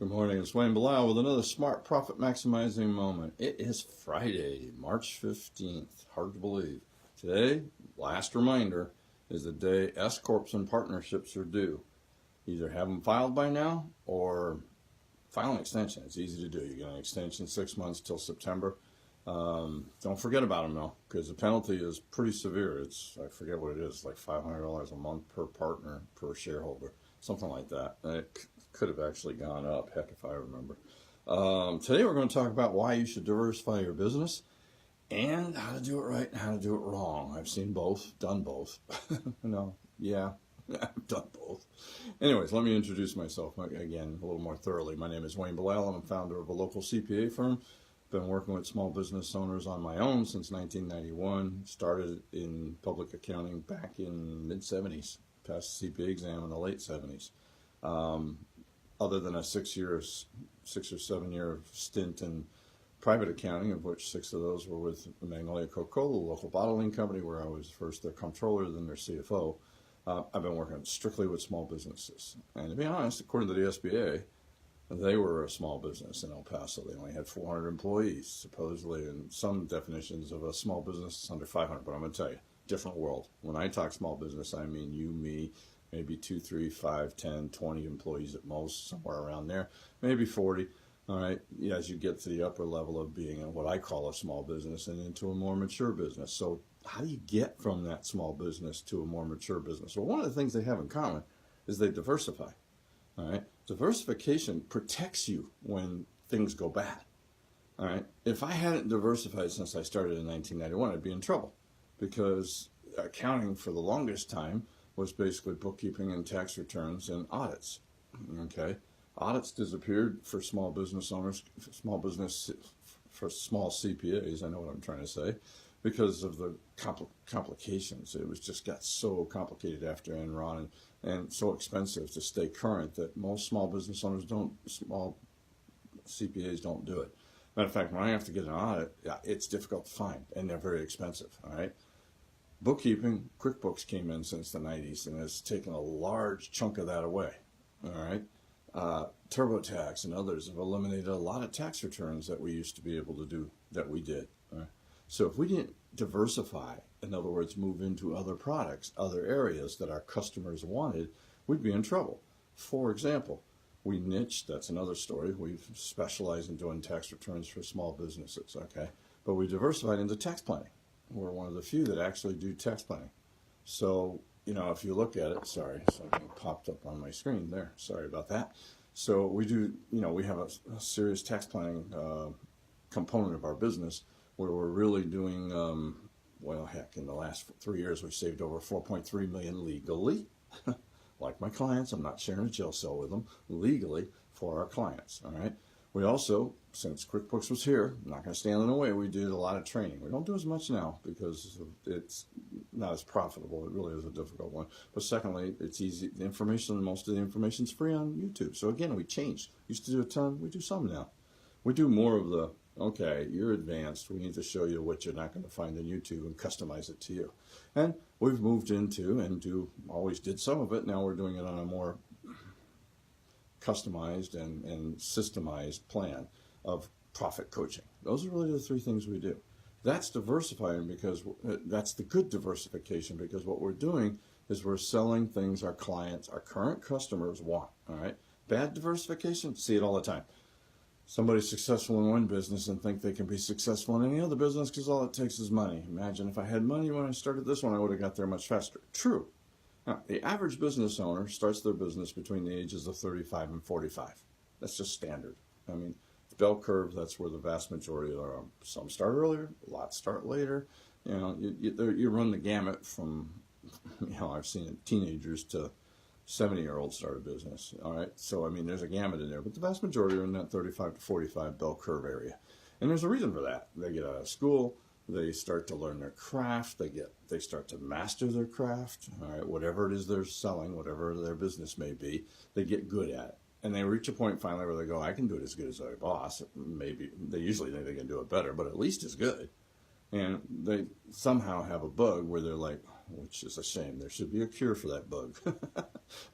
Good morning, it's Wayne Bilal with another smart profit maximizing moment. It is Friday, March 15th. Hard to believe. Today, last reminder, is the day S Corps and partnerships are due. Either have them filed by now or file an extension. It's easy to do. You get an extension 6 months till September. Don't forget about them though, because the penalty is pretty severe. I forget what it is, like $500 a month per partner, per shareholder, something like that. It could have actually gone up, heck if I remember. Today we're going to talk about why you should diversify your business and how to do it right and how to do it wrong. I've seen both, done both. I've done both. Anyways, let me introduce myself again a little more thoroughly. My name is Wayne Bilal. I'm a founder of a local CPA firm. Been working with small business owners on my own since 1991. Started in public accounting back in mid-70s. Passed the CPA exam in the late 70s. Other than a 6 or 7 year stint in private accounting, of which 6 of those were with Magnolia Coca-Cola, a local bottling company, where I was first their comptroller, then their CFO. I've been working strictly with small businesses. And to be honest, according to the SBA, they were a small business in El Paso. They only had 400 employees, supposedly, and some definitions of a small business is under 500. But I'm going to tell you, different world. When I talk small business, I mean you, me, maybe 2, 3, 5, 10, 20 employees at most, somewhere around there, maybe 40. All right, as you get to the upper level of being what I call a small business and into a more mature business. So how do you get from that small business to a more mature business? Well, one of the things they have in common is they diversify. All right, diversification protects you when things go bad. All right, if I hadn't diversified since I started in 1991, I'd be in trouble, because accounting for the longest time was basically bookkeeping and tax returns and audits. Okay, audits disappeared for small business owners, for small CPAs. I know what I'm trying to say, because of the complications. It was just got so complicated after Enron and so expensive to stay current that most small business owners small CPAs don't do it. Matter of fact, when I have to get an audit, it's difficult to find and they're very expensive. All right. Bookkeeping, QuickBooks came in since the 90s and has taken a large chunk of that away. All right. TurboTax and others have eliminated a lot of tax returns that we used to be able to do that we did. All right. So if we didn't diversify, in other words, move into other products, other areas that our customers wanted, we'd be in trouble. For example, we niched, that's another story. We specialize in doing tax returns for small businesses, okay? But we diversified into tax planning. We're one of the few that actually do tax planning. So, if you look at it, sorry, something popped up on my screen there. Sorry about that. So we do, we have a serious tax planning component of our business where we're really doing, in the last 3 years, we've saved over $4.3 million legally. Like my clients, I'm not sharing a jail cell with them, legally for our clients, all right? We also, since QuickBooks was here, I'm not going to stand in the way, we did a lot of training. We don't do as much now because it's not as profitable. It really is a difficult one. But secondly, it's easy. Most of the information is free on YouTube. So again, we changed. Used to do a ton, we do some now. We do more of the, okay, you're advanced. We need to show you what you're not going to find on YouTube and customize it to you. And we've moved into and always did some of it. Now we're doing it on a more customized and systemized plan of profit coaching. Those are really the 3 things we do. That's diversifying, because that's the good diversification, because what we're doing is we're selling things our clients, our current customers want. All right. Bad diversification, see it all the time. Somebody's successful in one business and think they can be successful in any other business because all it takes is money. Imagine if I had money when I started this one, I would have got there much faster. True. Now, the average business owner starts their business between the ages of 35 and 45. That's just standard. I mean, the bell curve, that's where the vast majority are. Some start earlier, lots start later. You run the gamut from, I've seen teenagers to 70-year-olds start a business. All right. So, there's a gamut in there, but the vast majority are in that 35 to 45 bell curve area. And there's a reason for that. They get out of school. They start to learn their craft. They start to master their craft. All right. Whatever it is they're selling, whatever their business may be, they get good at it. And they reach a point finally where they go, I can do it as good as our boss. Maybe they usually think they can do it better, but at least as good. And they somehow have a bug where they're like, which is a shame. There should be a cure for that bug.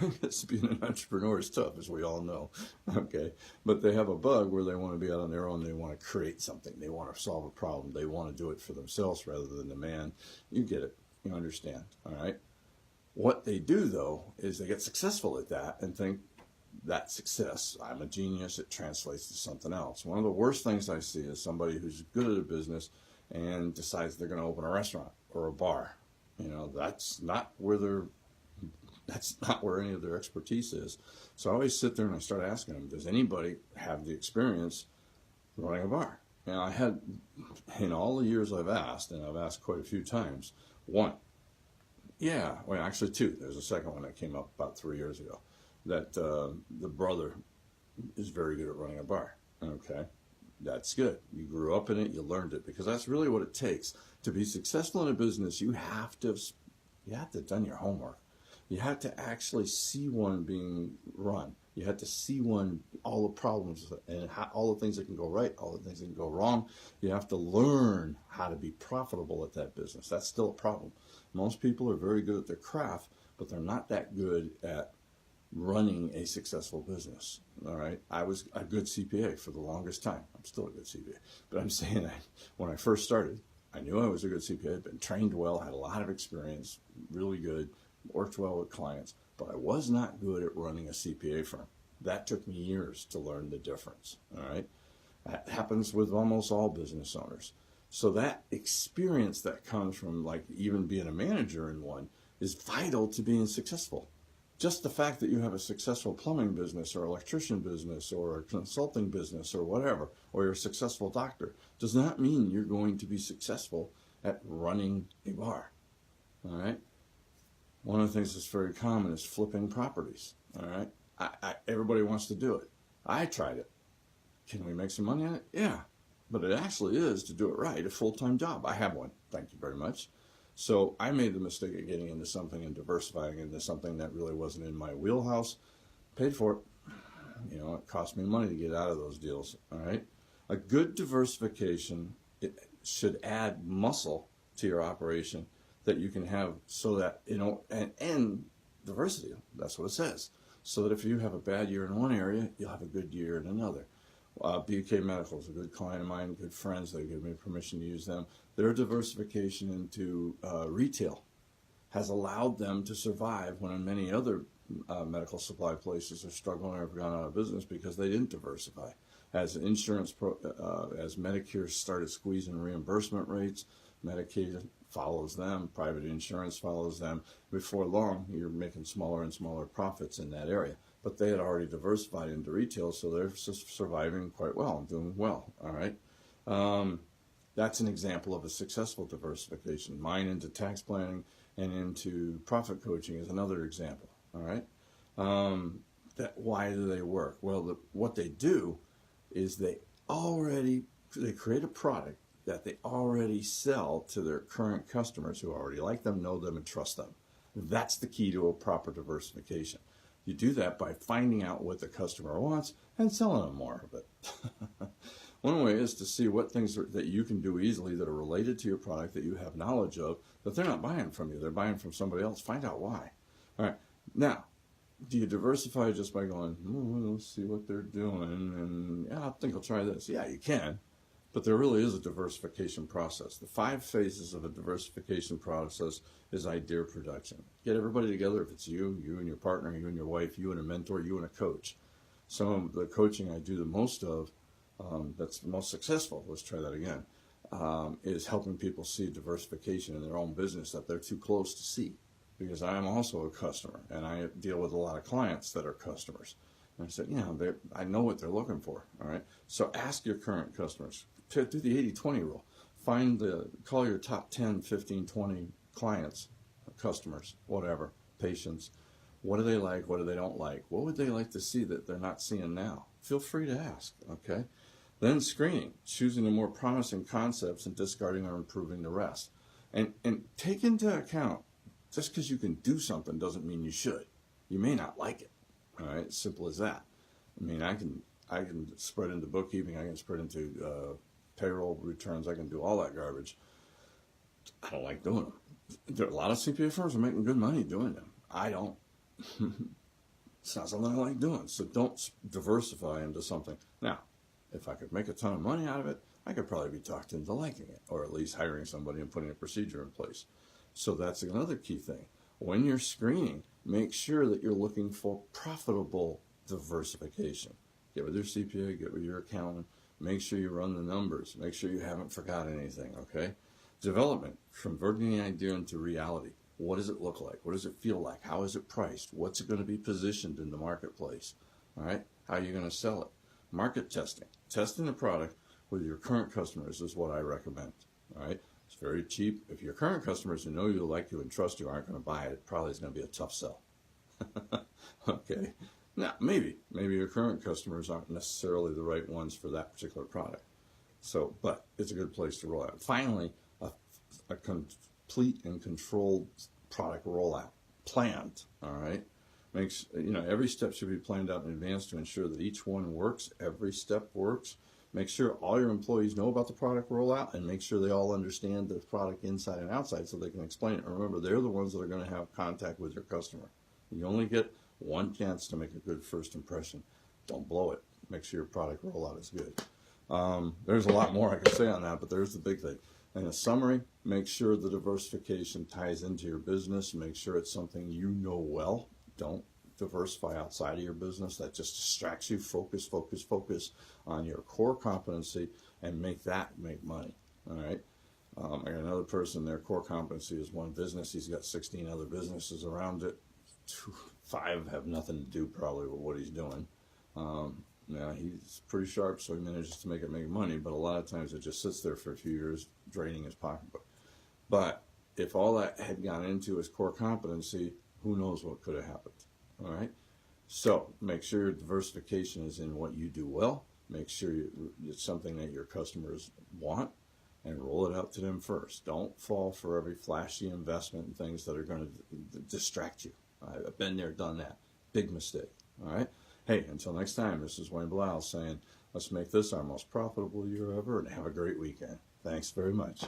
Because being an entrepreneur is tough, as we all know. Okay, but they have a bug where they want to be out on their own. They want to create something. They want to solve a problem. They want to do it for themselves rather than the man. You get it. You understand. All right. What they do, though, is they get successful at that and think that success, I'm a genius, it translates to something else. One of the worst things I see is somebody who's good at a business and decides they're going to open a restaurant or a bar. You know, that's not where any of their expertise is. So I always sit there and I start asking them, does anybody have the experience running a bar? And I had, in all the years I've asked, and I've asked quite a few times, one. Yeah, well, actually two. There's a second one that came up about 3 years ago, that the brother is very good at running a bar. Okay, that's good. You grew up in it, you learned it, because that's really what it takes. To be successful in a business, you have to have done your homework. You have to actually see one being run. You have to see all the problems and all the things that can go right, all the things that can go wrong. You have to learn how to be profitable at that business. That's still a problem. Most people are very good at their craft, but they're not that good at running a successful business. All right. I was a good CPA for the longest time. I'm still a good CPA, but I'm saying that when I first started, I knew I was a good CPA, had been trained well, had a lot of experience, really good, worked well with clients, but I was not good at running a CPA firm. That took me years to learn the difference. All right. That happens with almost all business owners. So that experience that comes from like even being a manager in one is vital to being successful. Just the fact that you have a successful plumbing business or electrician business or a consulting business or whatever, or you're a successful doctor, does not mean you're going to be successful at running a bar. All right. One of the things that's very common is flipping properties. All right. Everybody wants to do it. I tried it. Can we make some money on it? Yeah. But it actually is, to do it right, a full-time job. I have one. Thank you very much. So I made the mistake of getting into something and diversifying into something that really wasn't in my wheelhouse. Paid for it. You know, it cost me money to get out of those deals. All right. A good diversification, it should add muscle to your operation that you can have, so that, you know, and diversity, that's what it says. So that if you have a bad year in one area, you'll have a good year in another. BK Medical is a good client of mine, good friends. They give me permission to use them. Their diversification into retail has allowed them to survive when many other medical supply places are struggling or have gone out of business because they didn't diversify. As as Medicare started squeezing reimbursement rates, Medicaid follows them, private insurance follows them. Before long, you're making smaller and smaller profits in that area. But they had already diversified into retail, so they're surviving quite well and doing well. All right. That's an example of a successful diversification. Mine into tax planning and into profit coaching is another example. All right. Why do they work? Well, what they do is they create a product that they already sell to their current customers who already like them, know them, and trust them. That's the key to a proper diversification. You do that by finding out what the customer wants and selling them more of it. One way is to see what things that you can do easily that are related to your product that you have knowledge of, that they're not buying from you. They're buying from somebody else. Find out why. All right. Now, do you diversify just by going, let's see what they're doing, and yeah, I think I'll try this? Yeah, you can. But there really is a diversification process. The 5 phases of a diversification process is idea production. Get everybody together. If it's you and your partner, you and your wife, you and a mentor, you and a coach. Some of the coaching I do the most of, that's the most successful, let's try that again, is helping people see diversification in their own business that they're too close to see. Because I am also a customer, and I deal with a lot of clients that are customers. And I said, I know what they're looking for. All right. So ask your current customers. Do the 80-20 rule. Call your top 10, 15, 20 clients, customers, whatever, patients. What do they like? What do they don't like? What would they like to see that they're not seeing now? Feel free to ask, okay? Then screening, choosing the more promising concepts and discarding or improving the rest. And take into account, just because you can do something doesn't mean you should. You may not like it, all right? Simple as that. I mean, I can spread into bookkeeping, I can spread into payroll returns, I can do all that garbage. I don't like doing them. There are a lot of CPA firms are making good money doing them. I don't. It's not something I like doing. So don't diversify into something. Now, if I could make a ton of money out of it, I could probably be talked into liking it, or at least hiring somebody and putting a procedure in place. So that's another key thing. When you're screening, make sure that you're looking for profitable diversification. Get with your CPA, get with your accountant, make sure you run the numbers, make sure you haven't forgot anything, okay? Development, converting the idea into reality. What does it look like? What does it feel like? How is it priced? What's it going to be positioned in the marketplace? All right? How are you going to sell it? Market testing. Testing the product with your current customers is what I recommend. All right? It's very cheap. If your current customers who know you, like you, and trust you aren't going to buy it, it probably is going to be a tough sell. Okay? Now, maybe your current customers aren't necessarily the right ones for that particular product. So, but it's a good place to roll out. Finally, a complete and controlled product rollout planned. All right, every step should be planned out in advance to ensure that each one works. Every step works. Make sure all your employees know about the product rollout, and make sure they all understand the product inside and outside so they can explain it. Remember, they're the ones that are going to have contact with your customer. You only get one chance to make a good first impression. Don't blow it. Make sure your product rollout is good. There's a lot more I could say on that, but there's the big thing. In a summary, make sure the diversification ties into your business. Make sure it's something you know well. Don't diversify outside of your business. That just distracts you. Focus on your core competency and make that make money. All right. I got another person, their core competency is one business. He's got 16 other businesses around it. 5 have nothing to do probably with what he's doing. Now, he's pretty sharp, so he manages to make money, but a lot of times it just sits there for a few years, draining his pocketbook. But if all that had gone into his core competency, who knows what could have happened, all right? So make sure your diversification is in what you do well. Make sure it's something that your customers want, and roll it out to them first. Don't fall for every flashy investment and things that are going to distract you. I've been there, done that. Big mistake, all right? Hey, until next time, this is Wayne Belial saying, let's make this our most profitable year ever and have a great weekend. Thanks very much.